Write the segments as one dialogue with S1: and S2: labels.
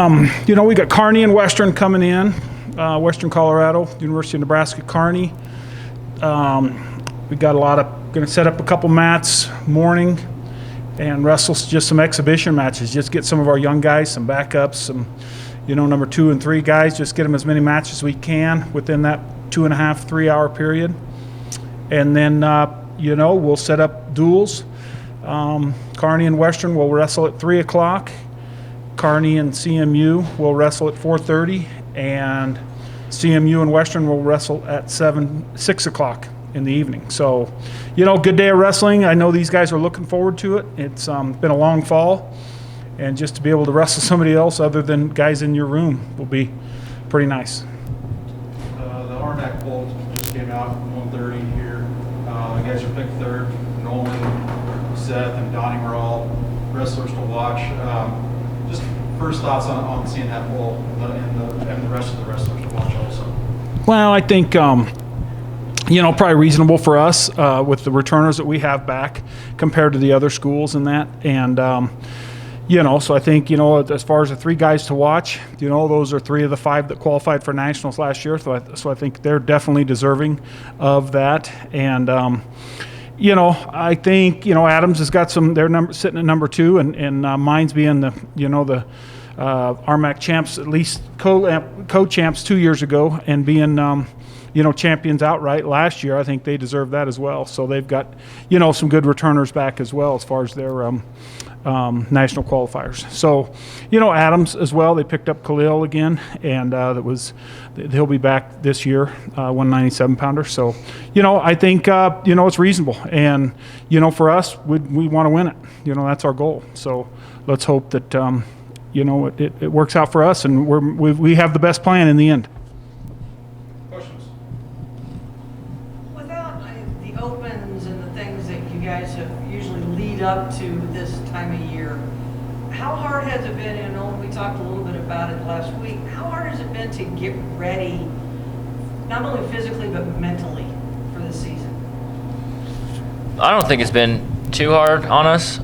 S1: We got Kearney and Western coming in. Western Colorado, University of Nebraska, Kearney. We got going to set up a couple mats morning and wrestle just some exhibition matches. Just get some of our young guys, some backups, some, number 2 and 3 guys. Just get them as many matches as we can within that 2.5, 3 hour period. And then, we'll set up duels. Kearney and Western will wrestle at 3 o'clock. Kearney and CMU will wrestle at 4:30, and CMU and Western will wrestle at 6 o'clock in the evening. So, good day of wrestling. I know these guys are looking forward to it. It's been a long fall, and just to be able to wrestle somebody else other than guys in your room will be pretty nice.
S2: The RMAC Poll just came out at 1:30 here. The guys are picked third. Nolan, Seth, and Donnie were all wrestlers to watch. Just first thoughts on seeing that poll and the rest of the wrestlers to watch also.
S1: Well, I think, probably reasonable for us with the returners that we have back compared to the other schools and that. And, so I think, as far as the 3 guys to watch, those are 3 of the 5 that qualified for nationals last year. So I think they're definitely deserving of that. And, I think, Adams has got they're sitting at number 2, and mine's being the RMAC champs, at least co-champs 2 years ago, and being, champions outright last year. I think they deserve that as well. So they've got, some good returners back as well as far as their national qualifiers. So, Adams as well. They picked up Khalil again, and he'll be back this year, 197 pounder. So, I think it's reasonable, and for us, we want to win it. That's our goal. So let's hope that it works out for us, and we have the best plan in the end.
S2: Questions?
S3: Without the opens and the things that you guys have usually lead up to this time of year, how hard has it been? We talked a little bit about it last week. How hard has it been to get ready, not only physically but mentally, for the season?
S4: I don't think it's been too hard on us.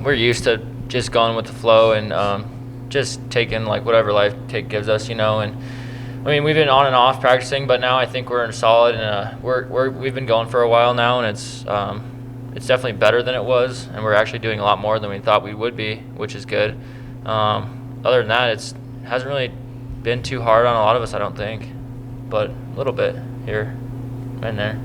S4: We're used to just going with the flow and just taking whatever life gives us, and I mean, we've been on and off practicing, but now I think we're in solid, and we've been going for a while now, and it's definitely better than it was, and we're actually doing a lot more than we thought we would be, which is good. Other than that, it hasn't really been too hard on a lot of us, I don't think, but a little bit here and there.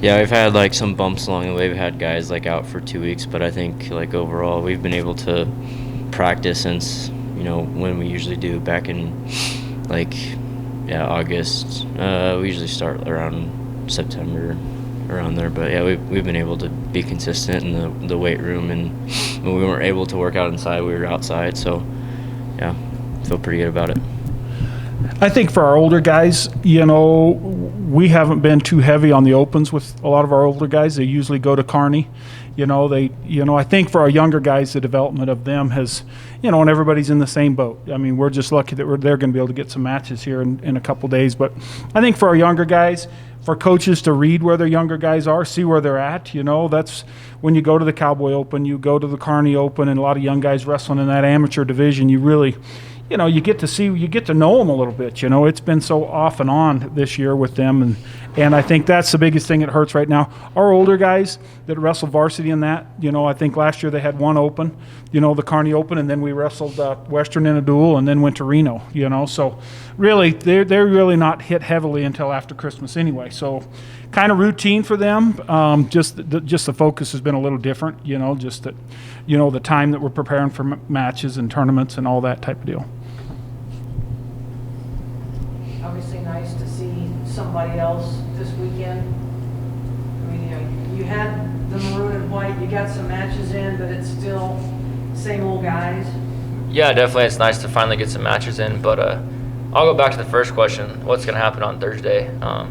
S5: Yeah, we've had some bumps along the way. We've had guys out for 2 weeks, but I think overall we've been able to practice since when we usually do back in August. We usually start around September, around there. But yeah, we've been able to be consistent in the weight room, and when we weren't able to work out inside, we were outside. So yeah, feel pretty good about it.
S1: I think for our older guys, we haven't been too heavy on the opens with a lot of our older guys. They usually go to Kearney. I think for our younger guys, the development of them has, and everybody's in the same boat. I mean, we're just lucky that they're going to be able to get some matches here in a couple days. But I think for our younger guys, for coaches to read where their younger guys are, see where they're at, that's when you go to the Cowboy Open, you go to the Kearney Open, and a lot of young guys wrestling in that amateur division, you really – you get to know them a little bit. It's been so off and on this year with them, and I think that's the biggest thing that hurts right now. Our older guys that wrestle varsity in that, I think last year they had one open, the Kearney Open, and then we wrestled Western in a duel, and then went to Reno. So really, they're really not hit heavily until after Christmas anyway. So kind of routine for them. Just the focus has been a little different. Just that, the time that we're preparing for matches and tournaments and all that type of deal.
S3: Obviously nice to see somebody else this weekend. I mean, you had the maroon and white, you got some matches in, but it's still same old guys.
S4: Yeah, definitely. It's nice to finally get some matches in, but I'll go back to the first question. What's going to happen on Thursday? I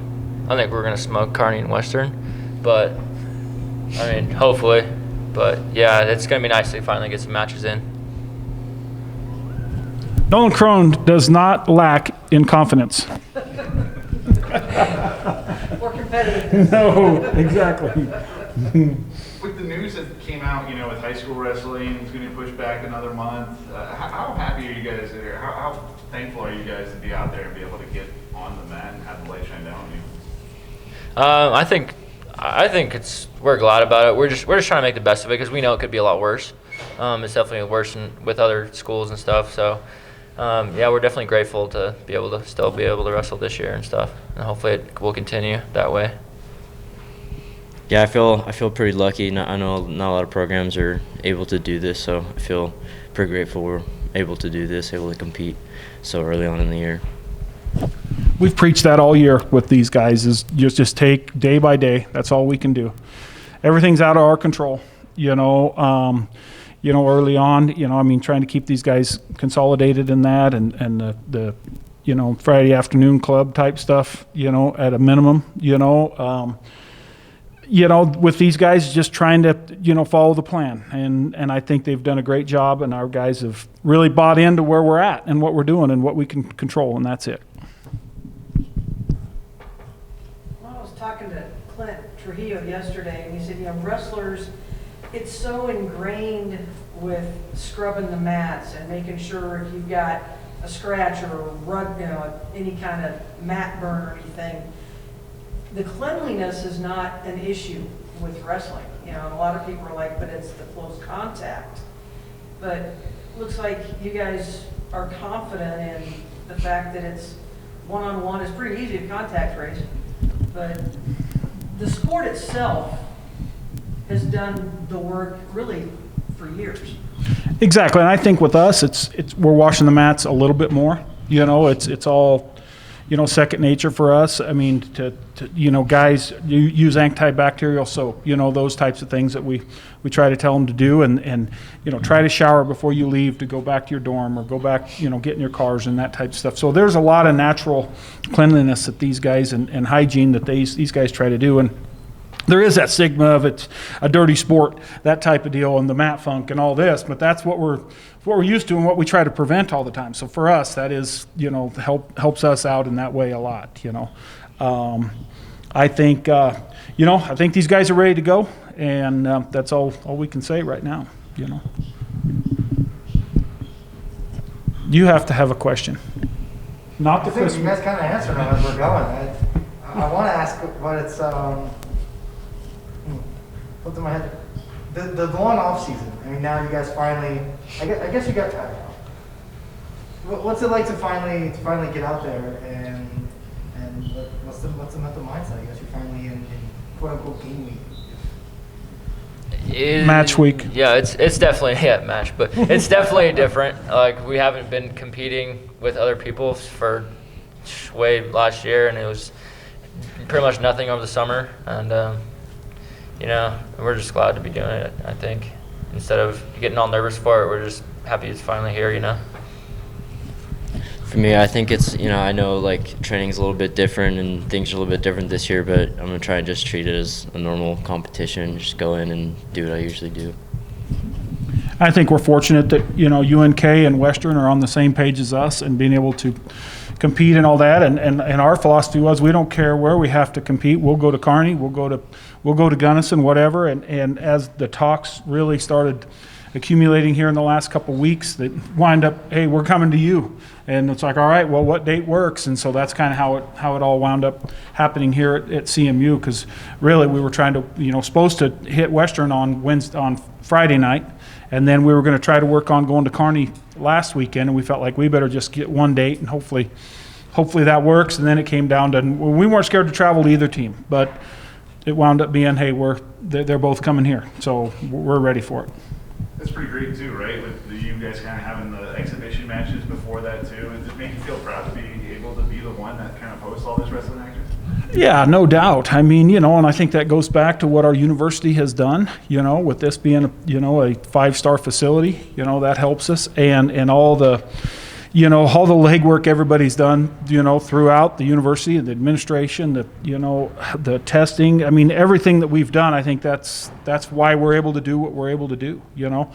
S4: think we're going to smoke Kearney and Western, but I mean, hopefully. But yeah, it's going to be nice to finally get some matches in.
S1: Nolan Krone does not lack in confidence.
S3: Or competitive.
S1: No, exactly.
S6: With the news that came out, with high school wrestling, it's going to push back another month. How happy are you guys there? How thankful are you guys to be out there and be able to get on the mat and have the light shine down on you?
S4: I think we're glad about it. We're just trying to make the best of it because we know it could be a lot worse. It's definitely worse with other schools and stuff. So yeah, we're definitely grateful to still be able to wrestle this year and stuff, and hopefully it will continue that way.
S5: Yeah, I feel pretty lucky. I know not a lot of programs are able to do this, so I feel pretty grateful we're able to do this, able to compete so early on in the year.
S1: We've preached that all year with these guys, is just take day by day. That's all we can do. Everything's out of our control, early on, trying to keep these guys consolidated in that and the Friday afternoon club type stuff, at a minimum, with these guys, just trying to, follow the plan. And I think they've done a great job, and our guys have really bought into where we're at and what we're doing and what we can control, and that's it.
S3: Well, I was talking to Clint Trujillo yesterday, and he said, wrestlers, it's so ingrained with scrubbing the mats and making sure if you've got a scratch or a rug, any kind of mat burn or anything, the cleanliness is not an issue with wrestling. And a lot of people are like, but it's the close contact. But it looks like you guys are confident in the fact that it's one-on-one. It's pretty easy to contact race, but the sport itself has done the work really for years.
S1: Exactly, and I think with us, we're washing the mats a little bit more. It's all, second nature for us. Guys use antibacterial soap. Those types of things that we try to tell them to do, and try to shower before you leave to go back to your dorm or go back, get in your cars and that type of stuff. So there's a lot of natural cleanliness that these guys and hygiene that these guys try to do, and there is that stigma of it's a dirty sport, that type of deal, and the mat funk and all this, but that's what we're used to and what we try to prevent all the time. So for us, that is, helps us out in that way a lot. I think, I think these guys are ready to go, and that's all we can say right now. You have to have a question. Not the
S7: I think
S1: Christmas.
S7: you guys kind of answered them as we're going. I want to ask what it's what's in my head. The long off season. Now you guys finally. I guess you got tired. What's it like to finally get out there and what's the mental mindset? I guess you're finally in quote unquote game week.
S1: Match week.
S4: Yeah, it's definitely match, but it's definitely different. Like, we haven't been competing with other people for way last year, and it was pretty much nothing over the summer, and we're just glad to be doing it. I think instead of getting all nervous for it, we're just happy it's finally here.
S5: For me, I think it's, I know like training's a little bit different and things are a little bit different this year, but I'm going to try and just treat it as a normal competition, just go in and do what I usually do.
S1: I think we're fortunate that, UNK and Western are on the same page as us and being able to compete and all that. And our philosophy was, we don't care where we have to compete. We'll go to Kearney, we'll go to Gunnison, whatever. And as the talks really started accumulating here in the last couple of weeks, that wind up, hey, we're coming to you. And it's like, all right, well, what date works? And so that's kind of how it all wound up happening here at CMU, because really we were trying to, supposed to hit Western on Friday night, and then we were going to try to work on going to Kearney last weekend, and we felt like we better just get one date, and hopefully that works. And then it came down to, we weren't scared to travel to either team, but it wound up being, hey, they're both coming here, so we're ready for it.
S6: That's pretty great too, right? With you guys kind of having the exhibition matches before that too. Does it make you feel proud to be able to be the one that kind of hosts all this wrestling action?
S1: Yeah, no doubt. And I think that goes back to what our university has done, with this being, a 5-star facility, that helps us. And all the, you know, all the legwork everybody's done, you know, throughout the university, the administration, the testing. I mean, everything that we've done, I think that's why we're able to do what we're able to do, you know.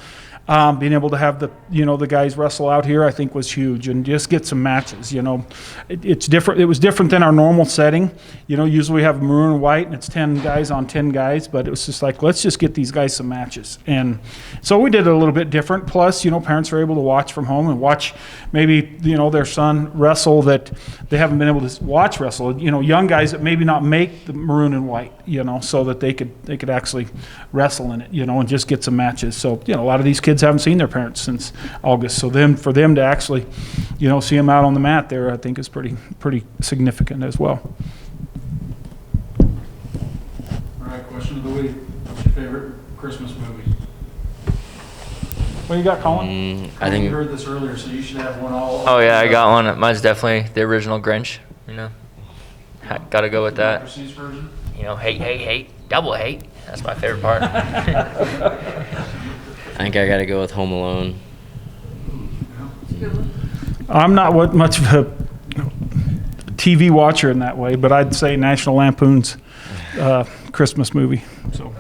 S1: Being able to have the guys wrestle out here, I think, was huge, and just get some matches. You know, it's different. It was different than our normal setting. You know, usually we have maroon and white, and it's 10 guys on 10 guys. But it was just like, let's just get these guys some matches, and so we did it a little bit different. Plus, you know, parents are able to watch from home and watch maybe, you know, their son wrestle that they haven't been able to watch wrestle. You know, young guys that maybe not make the maroon and white. You know, so that they could actually wrestle in it. You know, and just get some matches. So, you know, a lot of these kids haven't seen their parents since August. So for them to actually, you know, see them out on the mat there, I think is pretty significant as well.
S2: All right, question of the week. What's your favorite Christmas movie?
S1: What you got, Colin?
S5: I think
S2: You heard this earlier, so you should have one all.
S4: Oh yeah, I got one. Mine's definitely the original Grinch. You know, got to go with that.
S2: Overseas version?
S4: You know, hate, double hate. That's my favorite part.
S5: I think I got to go with Home Alone.
S1: I'm not much of a TV watcher in that way, but I'd say National Lampoon's Christmas movie. So.